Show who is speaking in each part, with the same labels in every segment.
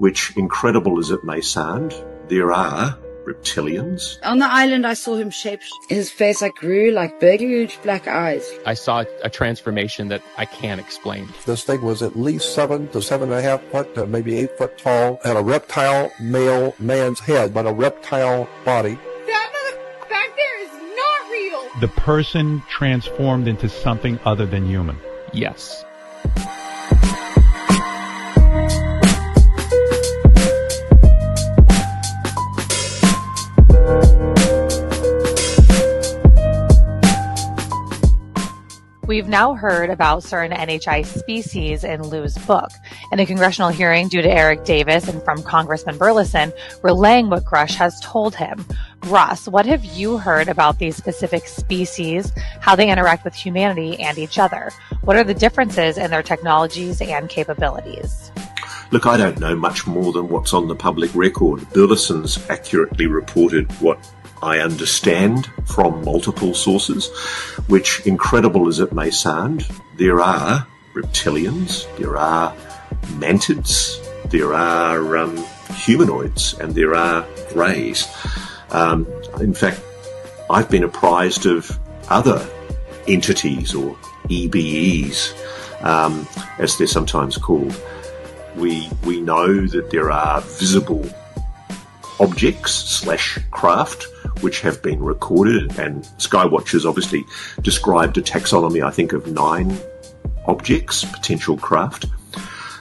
Speaker 1: which, incredible as it may sound, there are reptilians.
Speaker 2: On the island, I saw him shaped. His face grew like big, huge black eyes.
Speaker 3: I saw a transformation that I can't explain.
Speaker 4: This thing was at least 7 to 7.5 foot, maybe 8 foot tall, had a reptile male man's head, but a reptile body.
Speaker 5: That mother back there is not real.
Speaker 6: The person transformed into something other than human.
Speaker 3: Yes.
Speaker 7: We've now heard about certain NHI species in Lou's book. In a congressional hearing due to Eric Davis and from Congressman Burleson, relaying what Grush has told him. Ross, what have you heard about these specific species, how they interact with humanity and each other? What are the differences in their technologies and capabilities?
Speaker 1: Look, I don't know much more than what's on the public record. Burleson's accurately reported what I understand from multiple sources, which, incredible as it may sound, there are reptilians, there are mantids, there are humanoids, and there are greys. In fact, I've been apprised of other entities, or EBEs, as they're sometimes called. We know that there are visible objects / craft which have been recorded, and Skywatchers obviously described a taxonomy, I think, of 9 objects, potential craft.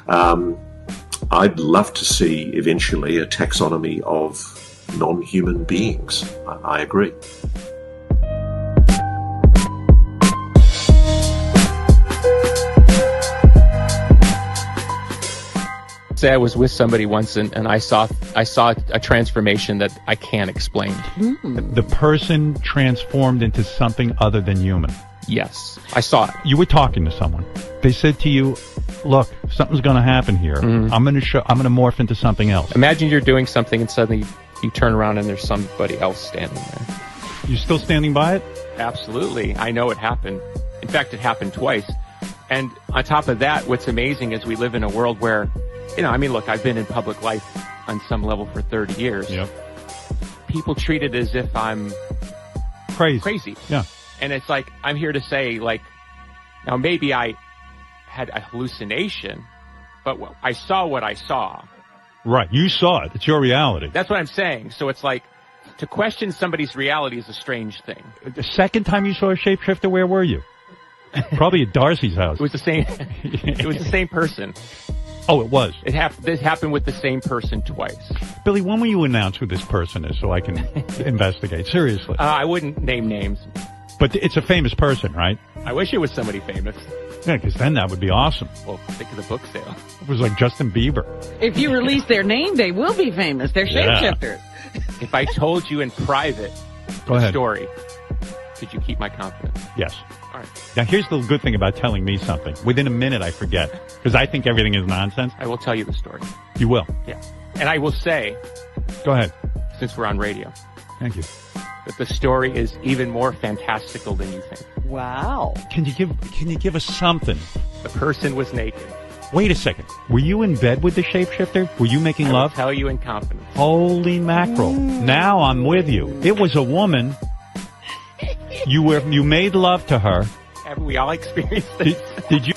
Speaker 1: I'd love to see eventually a taxonomy of non-human beings. I agree.
Speaker 3: Say I was with somebody once and I saw a transformation that I can't explain.
Speaker 6: The person transformed into something other than human.
Speaker 3: Yes, I saw it.
Speaker 6: You were talking to someone. They said to you, "Look, something's going to happen here. I'm going to morph into something else."
Speaker 3: Imagine you're doing something and suddenly you turn around and there's somebody else standing there.
Speaker 6: You still standing by it?
Speaker 3: Absolutely. I know it happened. In fact, it happened twice. And on top of that, what's amazing is we live in a world where, look, I've been in public life on some level for 30 years.
Speaker 6: Yep.
Speaker 3: People treat it as if I'm crazy.
Speaker 6: Yeah.
Speaker 3: And it's like, I'm here to say, now maybe I had a hallucination, but I saw what I saw.
Speaker 6: Right. You saw it. It's your reality.
Speaker 3: That's what I'm saying. So it's like, to question somebody's reality is a strange thing.
Speaker 6: The second time you saw a shapeshifter, where were you? Probably at Darcy's house.
Speaker 3: It was the same. It was the same person.
Speaker 6: Oh, it was.
Speaker 3: This happened with the same person twice.
Speaker 6: Billy, when will you announce who this person is so I can investigate? Seriously.
Speaker 3: I wouldn't name names.
Speaker 6: But it's a famous person, right?
Speaker 3: I wish it was somebody famous.
Speaker 6: Yeah, because then that would be awesome.
Speaker 3: Well, think of the book sale.
Speaker 6: It was like Justin Bieber.
Speaker 2: If you release their name, they will be famous. They're shapeshifters.
Speaker 3: If I told you in private
Speaker 6: Go ahead.
Speaker 3: Story, could you keep my confidence?
Speaker 6: Yes.
Speaker 3: All right.
Speaker 6: Now, here's the good thing about telling me something. Within a minute, I forget. Because I think everything is nonsense.
Speaker 3: I will tell you the story.
Speaker 6: You will?
Speaker 3: Yeah. And I will say...
Speaker 6: Go ahead.
Speaker 3: Since we're on radio.
Speaker 6: Thank you.
Speaker 3: That the story is even more fantastical than you think.
Speaker 2: Wow.
Speaker 6: Can you give us something?
Speaker 3: The person was naked.
Speaker 6: Wait a second. Were you in bed with the shapeshifter? Were you making love?
Speaker 3: I will tell you in confidence.
Speaker 6: Holy mackerel. Now I'm with you. It was a woman. You made love to her.
Speaker 3: Haven't we all experienced this?
Speaker 6: Did you?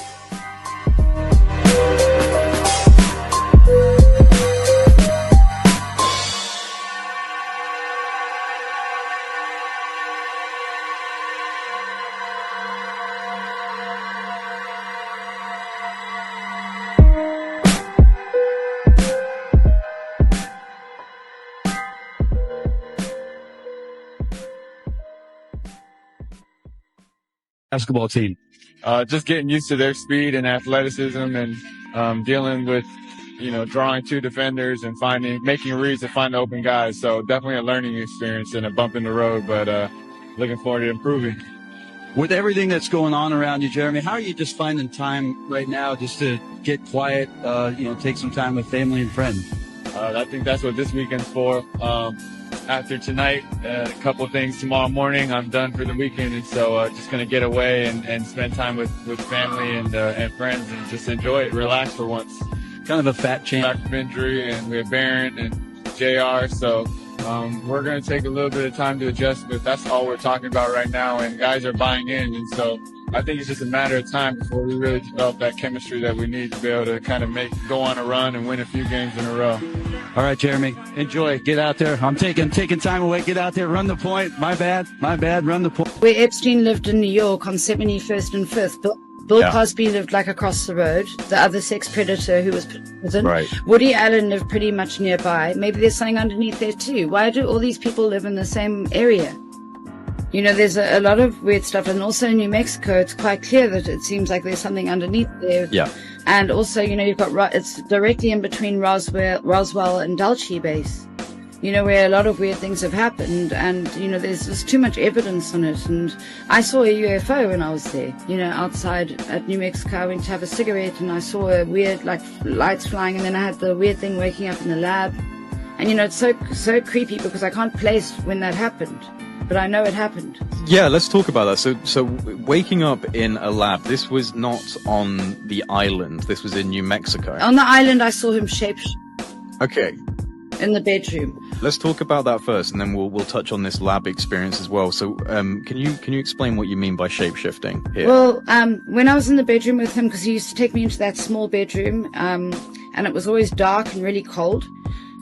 Speaker 8: Basketball team. Just getting used to their speed and athleticism and dealing with, drawing 2 defenders and making reads to find open guys. So definitely a learning experience and a bump in the road, but looking forward to improving.
Speaker 9: With everything that's going on around you, Jeremy, how are you just finding time right now just to get quiet, take some time with family and friends?
Speaker 8: I think that's what this weekend's for. After tonight, a couple of things tomorrow morning, I'm done for the weekend, and so just going to get away and spend time with family and friends and just enjoy it, relax for once.
Speaker 9: kind of a fat champ.
Speaker 8: Documentary, and we have Barron and JR. So we're going to take a little bit of time to adjust, but that's all we're talking about right now. And guys are buying in. And so I think it's just a matter of time before we really develop that chemistry that we need to be able to kind of go on a run and win a few games in a row.
Speaker 9: All right, Jeremy, enjoy. Get out there. I'm taking time away. Get out there. Run the point. My bad. Run the point.
Speaker 2: Where Epstein lived in New York on 71st and 5th, Bill Cosby lived like across the road, the other sex predator who was prison.
Speaker 6: Right.
Speaker 2: Woody Allen lived pretty much nearby. Maybe there's something underneath there too. Why do all these people live in the same area? You know, there's a lot of weird stuff. And also in New Mexico, it's quite clear that it seems like there's something underneath there.
Speaker 6: Yeah.
Speaker 2: And also, you know, you've got, it's directly in between Roswell and Dulce base, you know, where a lot of weird things have happened. And, you know, there's just too much evidence on it. And I saw a UFO when I was there, you know, outside at New Mexico. I went to have a cigarette and I saw a weird, like, lights flying. And then I had the weird thing waking up in the lab. And, you know, it's so creepy because I can't place when that happened. But I know it happened.
Speaker 10: Yeah, let's talk about that. So waking up in a lab, this was not on the island. This was in New Mexico.
Speaker 2: On the island, I saw him
Speaker 10: Okay.
Speaker 2: in the bedroom.
Speaker 10: Let's talk about that first, and then we'll touch on this lab experience as well. So, can you explain what you mean by shape-shifting here?
Speaker 2: Well, when I was in the bedroom with him, because he used to take me into that small bedroom, and it was always dark and really cold.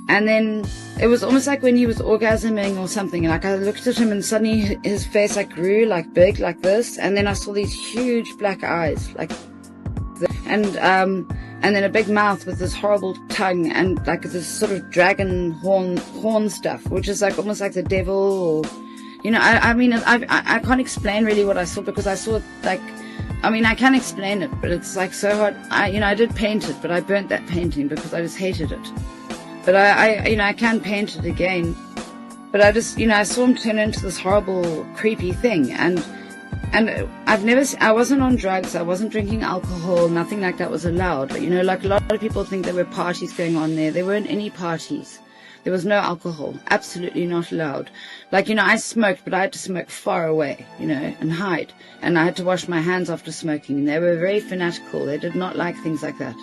Speaker 2: And then it was almost like when he was orgasming or something. Like I looked at him and suddenly his face like grew like big like this. And then I saw these huge black eyes and then a big mouth with this horrible tongue and like this sort of dragon horn stuff, which is like almost like the devil or, you know, I mean, I can't explain really what I saw because I saw like, I mean, I can explain it, but it's like so hard. I did paint it, but I burnt that painting because I just hated it. But I can paint it again. But I just, you know, I saw him turn into this horrible, creepy thing. And I wasn't on drugs. I wasn't drinking alcohol. Nothing like that was allowed. But, you know, like a lot of people think there were parties going on there. There weren't any parties. There was no alcohol. Absolutely not allowed. Like, you know, I smoked, but I had to smoke far away, you know, and hide. And I had to wash my hands after smoking. And they were very fanatical. They did not like things like that.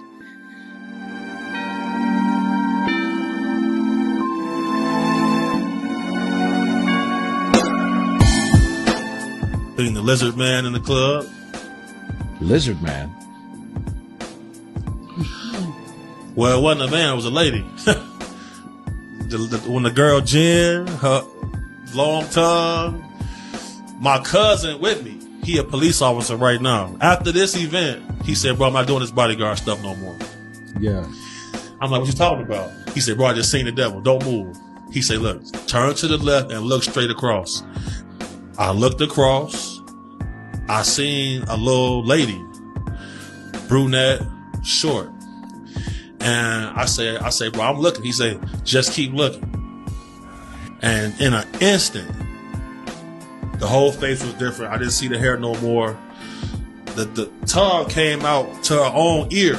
Speaker 11: Being the lizard man in the club.
Speaker 12: Lizard man?
Speaker 11: Well, it wasn't a man, it was a lady. When the girl Jen, her long tongue, my cousin with me, he a police officer right now. After this event, he said, bro, I'm not doing this bodyguard stuff no more.
Speaker 12: Yeah.
Speaker 11: I'm like, what you talking about? He said, bro, I just seen the devil. Don't move. He said, look, turn to the left and look straight across. I looked across. I seen a little lady, brunette, short. And I say, bro, I'm looking. He said, just keep looking. And in an instant, the whole face was different. I didn't see the hair no more. The tongue came out to her own ear.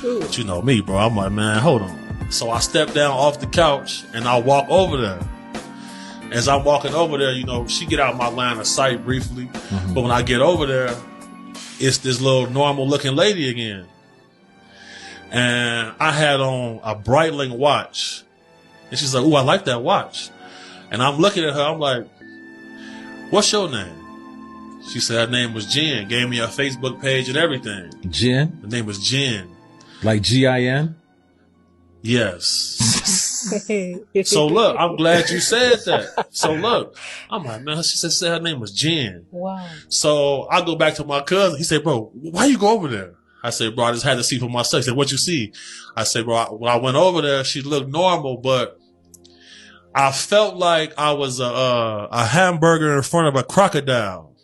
Speaker 11: But you know me, bro. I'm like, man, hold on. So I stepped down off the couch and I walk over there. As I'm walking over there, you know, she get out of my line of sight briefly. Mm-hmm. But when I get over there, it's this little normal looking lady again. And I had on a Breitling watch. And she's like, ooh, I like that watch. And I'm looking at her. I'm like, what's your name? She said her name was Jen. Gave me her Facebook page and everything.
Speaker 12: Jen?
Speaker 11: Her name was Jen.
Speaker 12: Like G-I-N?
Speaker 11: Yes. So look, I'm glad you said that. So look, I'm like, man, she said her name was Jen.
Speaker 2: Wow.
Speaker 11: So I go back to my cousin. He said, bro, why you go over there? I said, bro, I just had to see for myself. He said, what you see? I said, bro, when I went over there, she looked normal, but I felt like I was a hamburger in front of a crocodile.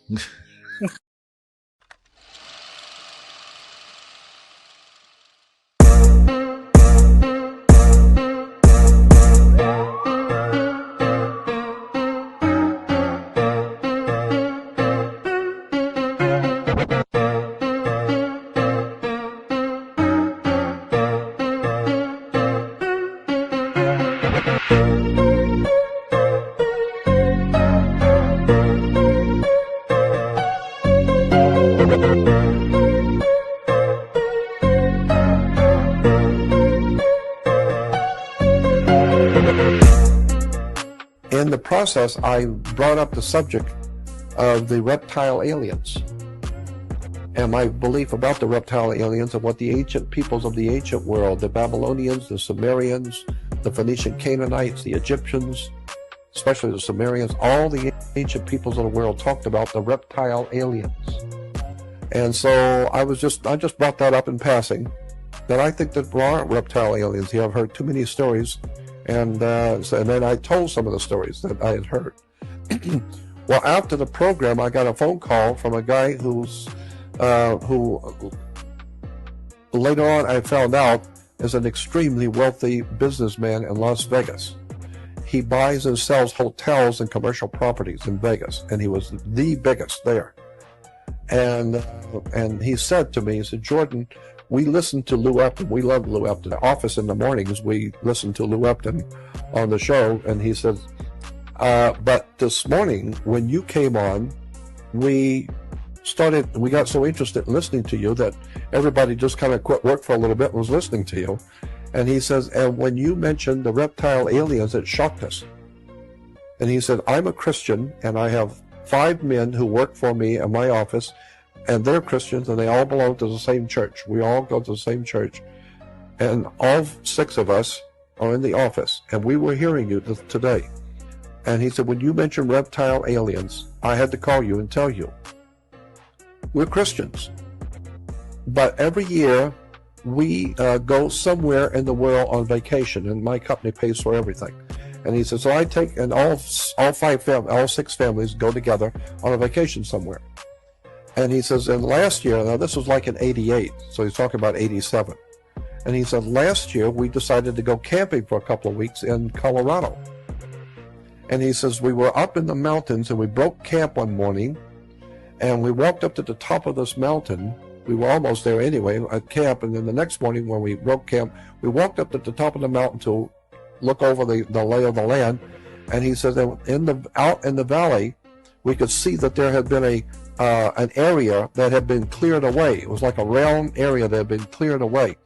Speaker 4: process, I brought up the subject of the reptile aliens and my belief about the reptile aliens and what the ancient peoples of the ancient world, the Babylonians, the Sumerians, the Phoenician Canaanites, the Egyptians, especially the Sumerians, all the ancient peoples of the world talked about the reptile aliens. And so I just brought that up in passing, that I think that there are reptile aliens here. I've heard too many stories, and then I told some of the stories that I had heard. Well, after the program, I got a phone call from a guy who later on I found out is an extremely wealthy businessman in Las Vegas. He buys and sells hotels and commercial properties in Vegas, and he was the biggest there. And he said to me, he said, Jordan, we listen to Lou Upton. We love Lou Upton. The office in the mornings, we listen to Lou Upton on the show. And he said, but this morning when you came on, we got so interested in listening to you that everybody just kind of quit work for a little bit and was listening to you. And he says, and when you mentioned the reptile aliens, it shocked us. And he said, I'm a Christian, and I have 5 men who work for me in my office, and they're Christians, and they all belong to the same church. We all go to the same church. And all 6 of us are in the office, and we were hearing you today. And he said, when you mentioned reptile aliens, I had to call you and tell you. We're Christians. But every year, we go somewhere in the world on vacation, and my company pays for everything. And he says, so I take, and all 6 families go together on a vacation somewhere. And he says, and last year, now this was like in 88, so he's talking about 87. And he said, last year we decided to go camping for a couple of weeks in Colorado. And he says, we were up in the mountains and we broke camp one morning, and we walked up to the top of this mountain. We were almost there anyway at camp, and then the next morning when we broke camp, we walked up to the top of the mountain to look over the lay of the land. And he says that out in the valley, we could see that there had been an area that had been cleared away. It was like a round area that had been cleared away.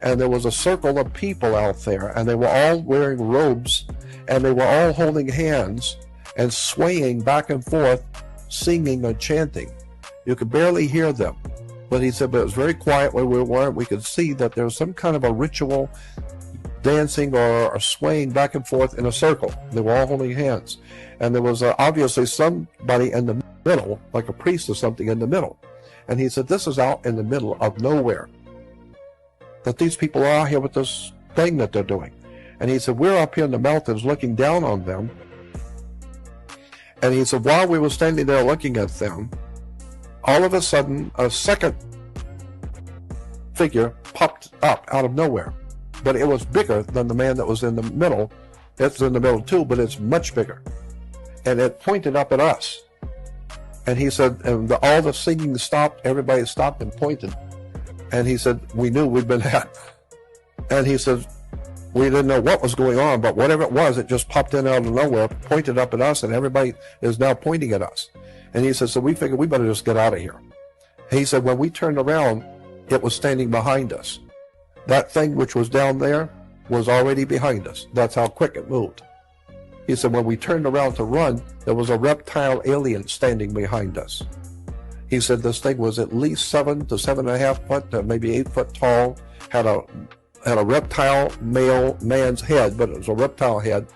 Speaker 4: And there was a circle of people out there, and they were all wearing robes, and they were all holding hands and swaying back and forth, singing or chanting. You could barely hear them. But he said, but it was very quiet where we were. We could see that there was some kind of a ritual dancing or swaying back and forth in a circle. They were all holding hands. And there was obviously somebody in the middle, like a priest or something in the middle. And he said, this is out in the middle of nowhere, that these people are out here with this thing that they're doing. And he said, we're up here in the mountains looking down on them. And he said, while we were standing there looking at them, all of a sudden, a second figure popped up out of nowhere. But it was bigger than the man that was in the middle. It's in the middle too, but it's much bigger. And it pointed up at us. And he said, and all the singing stopped, everybody stopped and pointed. And he said, we knew we'd been had. And he said, we didn't know what was going on, but whatever it was, it just popped in out of nowhere, pointed up at us, and everybody is now pointing at us. And he said, so we figured we better just get out of here. He said, when we turned around, it was standing behind us. That thing which was down there was already behind us. That's how quick it moved. He said, when we turned around to run, there was a reptile alien standing behind us. He said this thing was at least 7 to 7.5 foot, maybe 8 foot tall, had a reptile man's head, but it was a reptile head.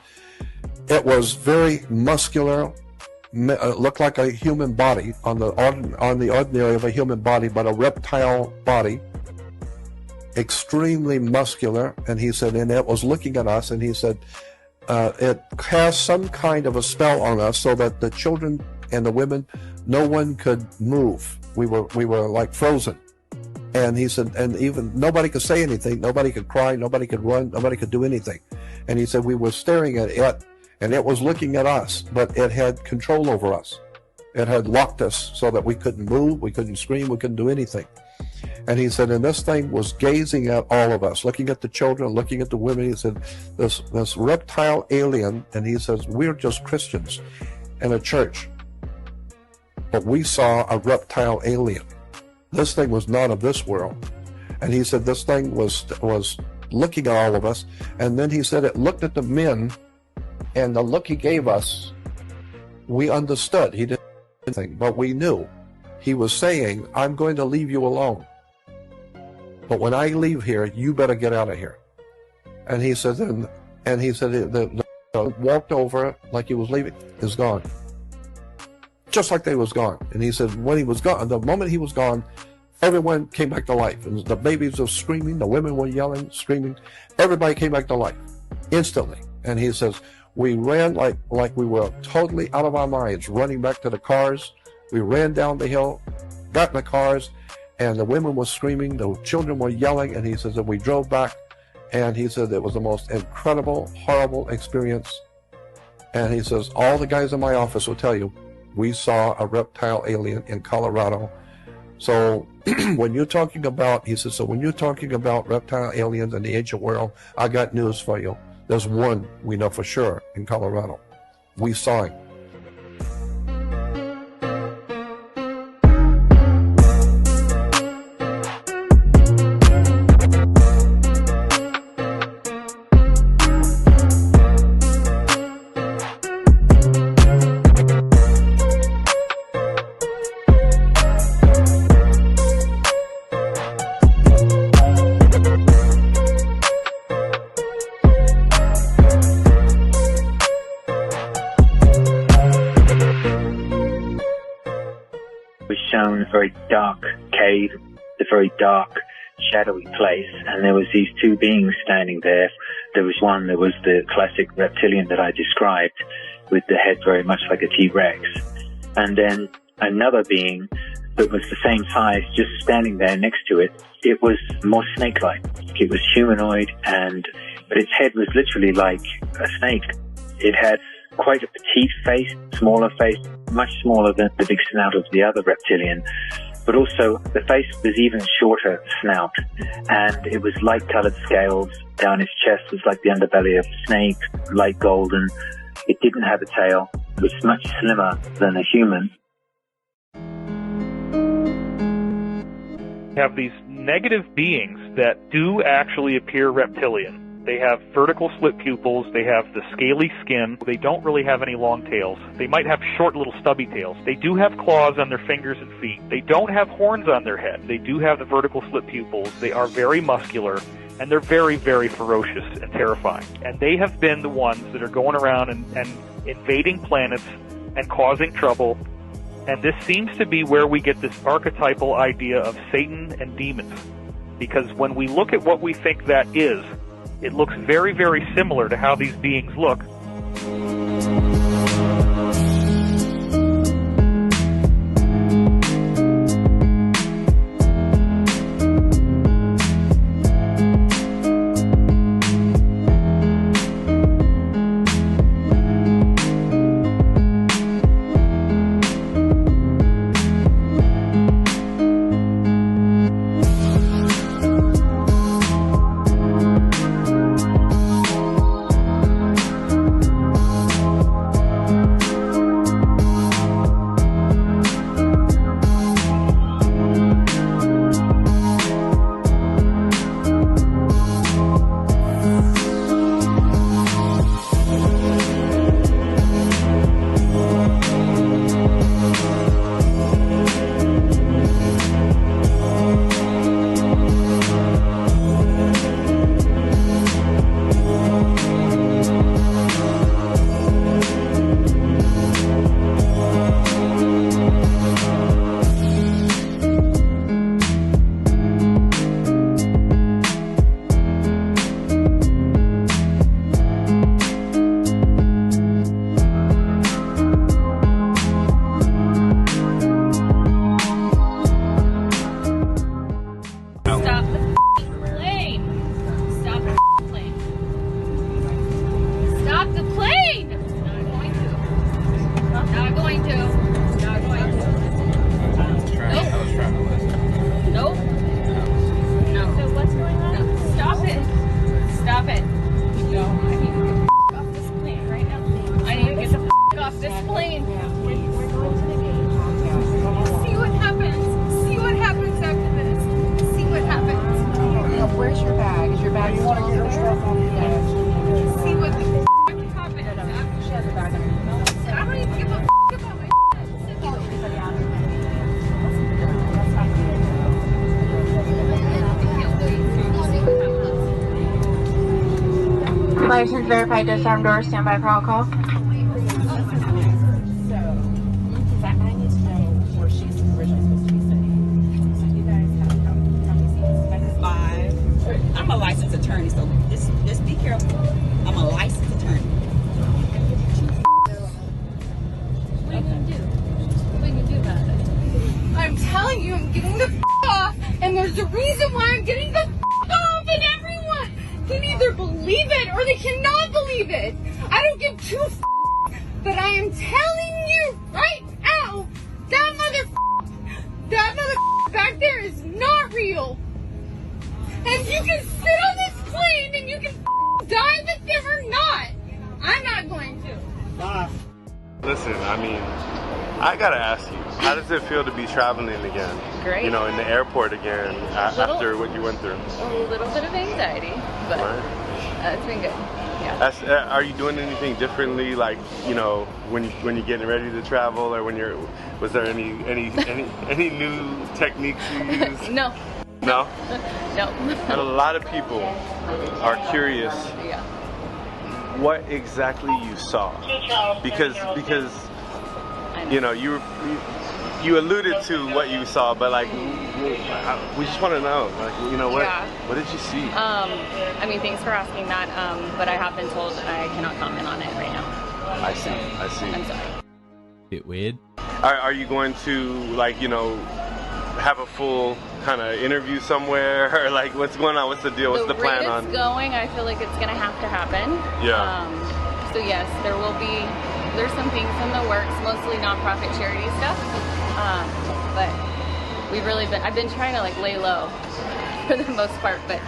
Speaker 4: It was very muscular. It looked like a human body on the ordinary of a human body, but a reptile body, extremely muscular. And he said, and it was looking at us, and he said, it cast some kind of a spell on us so that the children and the women, no one could move. We were like frozen. And he said, and even nobody could say anything, nobody could cry, nobody could run, nobody could do anything. And he said, we were staring at it, and it was looking at us, but it had control over us. It had locked us so that we couldn't move, we couldn't scream, we couldn't do anything. And he said, and this thing was gazing at all of us, looking at the children, looking at the women. He said, this reptile alien, and he says, we're just Christians in a church, but we saw a reptile alien. This thing was not of this world. And he said this thing was looking at all of us, and then he said it looked at the men And the look he gave us, we understood. He didn't say anything, but we knew. He was saying, I'm going to leave you alone. But when I leave here, you better get out of here. And he said, the walked over like he was leaving, is gone. Just like they was gone. And he said, when he was gone, the moment he was gone, everyone came back to life. And the babies were screaming, the women were yelling, screaming. Everybody came back to life instantly. And he says, we ran like we were totally out of our minds, running back to the cars. We ran down the hill, got in the cars, and the women were screaming, the children were yelling, and he says that we drove back, and he said it was the most incredible, horrible experience. And he says, all the guys in my office will tell you, we saw a reptile alien in Colorado. So when you're talking about, he says, so when you're talking about reptile aliens in the ancient world, I got news for you. There's one we know for sure in Colorado. We saw him.
Speaker 13: A very dark cave, a very dark, shadowy place, and there was these two beings standing there. There was one that was the classic reptilian that I described, with the head very much like a T-Rex, and then another being that was the same size, just standing there next to it. It was more snake-like. It was humanoid, but its head was literally like a snake. It had quite a petite face, smaller face, much smaller than the big snout of the other reptilian, but also the face was even shorter snout, and it was light-colored scales down its chest. Was like the underbelly of a snake, light golden. It didn't have a tail. It was much slimmer than a human.
Speaker 14: We have these negative beings that do actually appear reptilian. They have vertical slit pupils, they have the scaly skin, they don't really have any long tails. They might have short little stubby tails. They do have claws on their fingers and feet. They don't have horns on their head. They do have the vertical slit pupils. They are very muscular, and they're very, very ferocious and terrifying. And they have been the ones that are going around and invading planets and causing trouble. And this seems to be where we get this archetypal idea of Satan and demons. Because when we look at what we think that is, it looks very, very similar to how these beings look.
Speaker 15: License verified, disarm door, standby for all call.
Speaker 16: I'm a licensed attorney, so just be careful. I'm a licensed attorney.
Speaker 5: What are you gonna do? What are you gonna do about it? I'm telling you, I'm getting the off, and there's a reason why I'm getting the off, and everyone can either believe it or they cannot believe it. I don't give two but I am telling you right now, that mother back there is not real. And you can sit on this plane and you can die with them or not. I'm not going to.
Speaker 17: Listen, I mean, I gotta ask you, how does it feel to be traveling again?
Speaker 18: Great.
Speaker 17: You know, in the airport again after what you went through?
Speaker 18: A little bit of anxiety, but it's been good. Yeah.
Speaker 17: Are you doing anything differently, like, you know, when you're getting ready to travel, or was there any new techniques you used?
Speaker 18: No.
Speaker 17: No?
Speaker 18: No.
Speaker 17: And a lot of people are curious what exactly you saw, because you know, you alluded to what you saw, but like we just want to know, like, you know, what did you see?
Speaker 18: I mean, thanks for asking that, but I have been told I cannot comment on it right now.
Speaker 17: I see.
Speaker 18: I'm sorry.
Speaker 10: Bit weird.
Speaker 17: Are you going to, like, you know, have a full kind of interview somewhere, or like, what's going on? What's the deal? What's the plan on?
Speaker 18: The rate it's going, I feel like it's going to have to happen.
Speaker 17: Yeah.
Speaker 18: So yes, there's some things in the works, mostly nonprofit charity stuff. But I've been trying to like lay low for the most part, but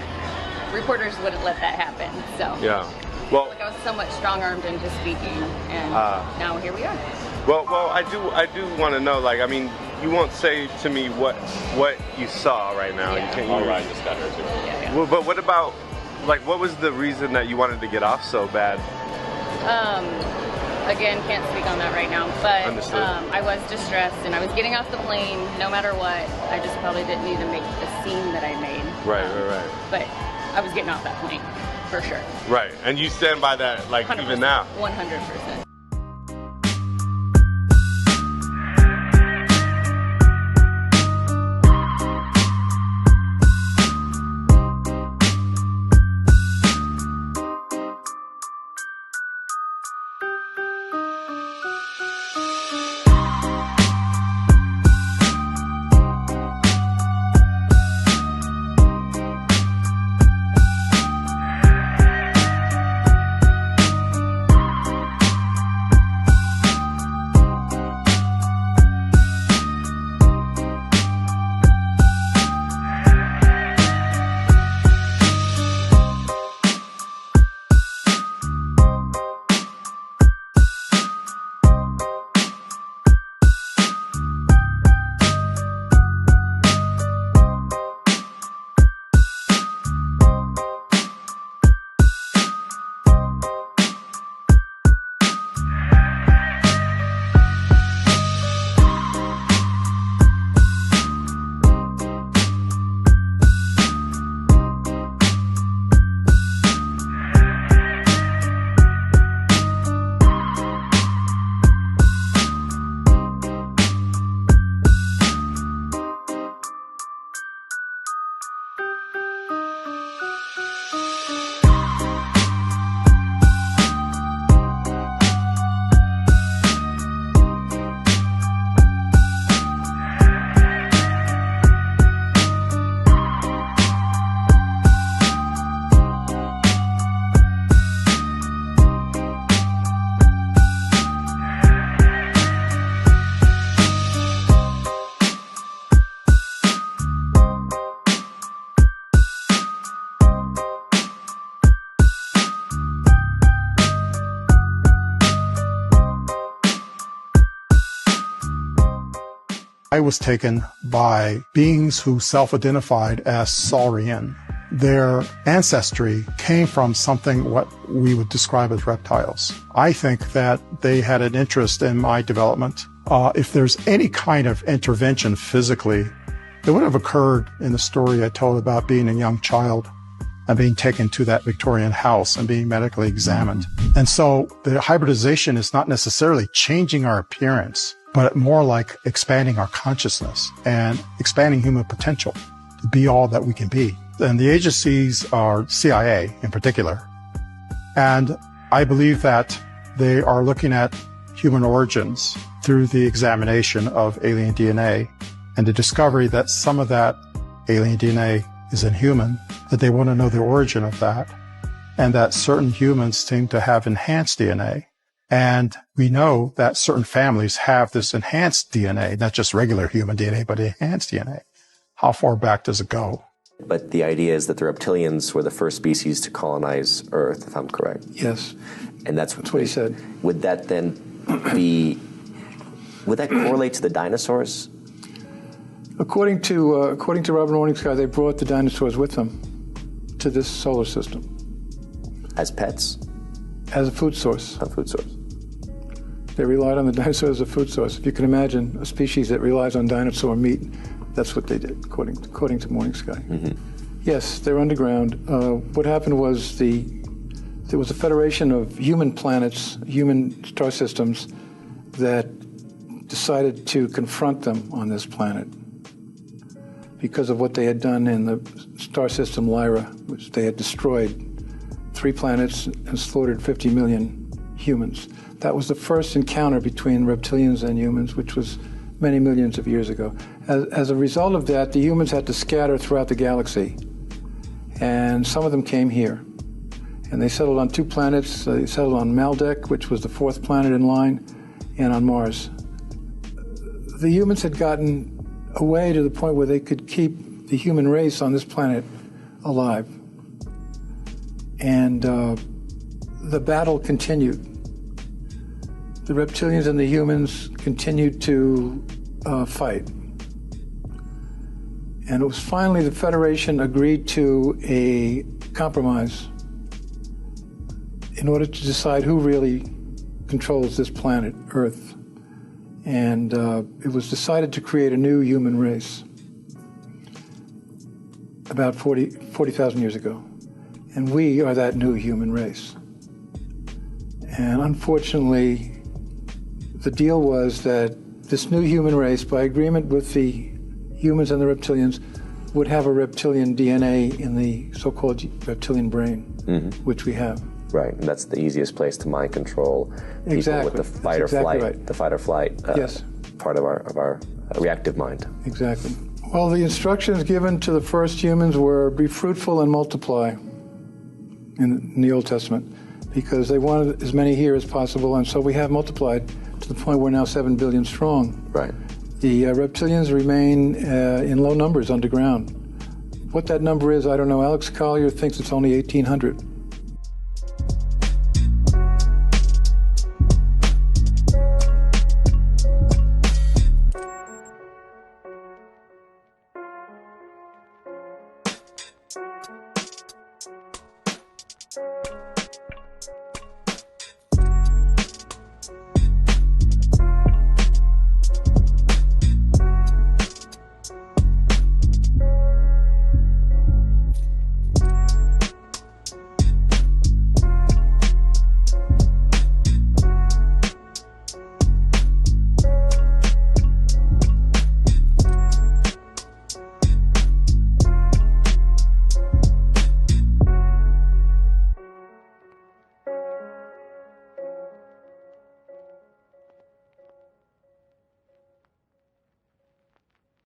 Speaker 18: reporters wouldn't let that happen. So
Speaker 17: yeah. Well,
Speaker 18: like I was somewhat strong-armed into speaking, and now here we are.
Speaker 17: Well, I do want to know, like, I mean, you won't say to me what you saw right now.
Speaker 18: Yeah.
Speaker 17: You can't.
Speaker 18: All right,
Speaker 17: just got her too.
Speaker 18: Yeah.
Speaker 17: Well, but what about, like, what was the reason that you wanted to get off so bad?
Speaker 18: Again, can't speak on that right now, but
Speaker 17: Understood.
Speaker 18: I was distressed and I was getting off the plane no matter what. I just probably didn't need to make the scene that I made.
Speaker 17: Right.
Speaker 18: But I was getting off that plane, for sure.
Speaker 17: Right, and you stand by that, like,
Speaker 18: 100%,
Speaker 17: even now?
Speaker 18: 100%.
Speaker 19: I was taken by beings who self-identified as Saurian. Their ancestry came from something what we would describe as reptiles. I think that they had an interest in my development. If there's any kind of intervention physically, it would have occurred in the story I told about being a young child. and being taken to that Victorian house and being medically examined. And so the hybridization is not necessarily changing our appearance, but more like expanding our consciousness and expanding human potential to be all that we can be. And the agencies are CIA in particular. And I believe that they are looking at human origins through the examination of alien DNA and the discovery that some of that alien DNA is inhuman, that they want to know the origin of that, and that certain humans seem to have enhanced DNA. And we know that certain families have this enhanced DNA, not just regular human DNA, but enhanced DNA. How far back does it go?
Speaker 20: But the idea is that the reptilians were the first species to colonize Earth, if I'm correct.
Speaker 21: Yes.
Speaker 20: And that's
Speaker 21: what he said.
Speaker 20: Would that then be, would that correlate to the dinosaurs?
Speaker 21: According to Robert Morningsky, they brought the dinosaurs with them to this solar system.
Speaker 20: As pets?
Speaker 21: As a food source.
Speaker 20: A food source.
Speaker 21: They relied on the dinosaurs as a food source. If you can imagine a species that relies on dinosaur meat, that's what they did, according to Morningsky.
Speaker 20: Mm-hmm.
Speaker 21: Yes, they're underground. What happened was there was a federation of human planets, human star systems, that decided to confront them on this planet because of what they had done in the star system Lyra, which they had destroyed 3 planets and slaughtered 50 million humans. That was the first encounter between reptilians and humans, which was many millions of years ago. As a result of that, the humans had to scatter throughout the galaxy, and some of them came here. And they settled on 2 planets. They settled on Maldek, which was the 4th planet in line, and on Mars. The humans had gotten away to the point where they could keep the human race on this planet alive. And the battle continued. The reptilians and the humans continued to fight. And it was finally the Federation agreed to a compromise in order to decide who really controls this planet, Earth. And it was decided to create a new human race about 40,000 years ago. And we are that new human race. And unfortunately, the deal was that this new human race, by agreement with the humans and the reptilians, would have a reptilian DNA in the so-called reptilian brain, which we have.
Speaker 20: Right, and that's the easiest place to mind control people with the fight or flight,
Speaker 21: right.
Speaker 20: the fight or flight
Speaker 21: Yes.
Speaker 20: part of our reactive mind.
Speaker 21: Exactly. Well, the instructions given to the first humans were be fruitful and multiply in the Old Testament, because they wanted as many here as possible, and so we have multiplied to the point we're now 7 billion strong.
Speaker 20: Right.
Speaker 21: The reptilians remain in low numbers underground. What that number is, I don't know. Alex Collier thinks it's only 1,800.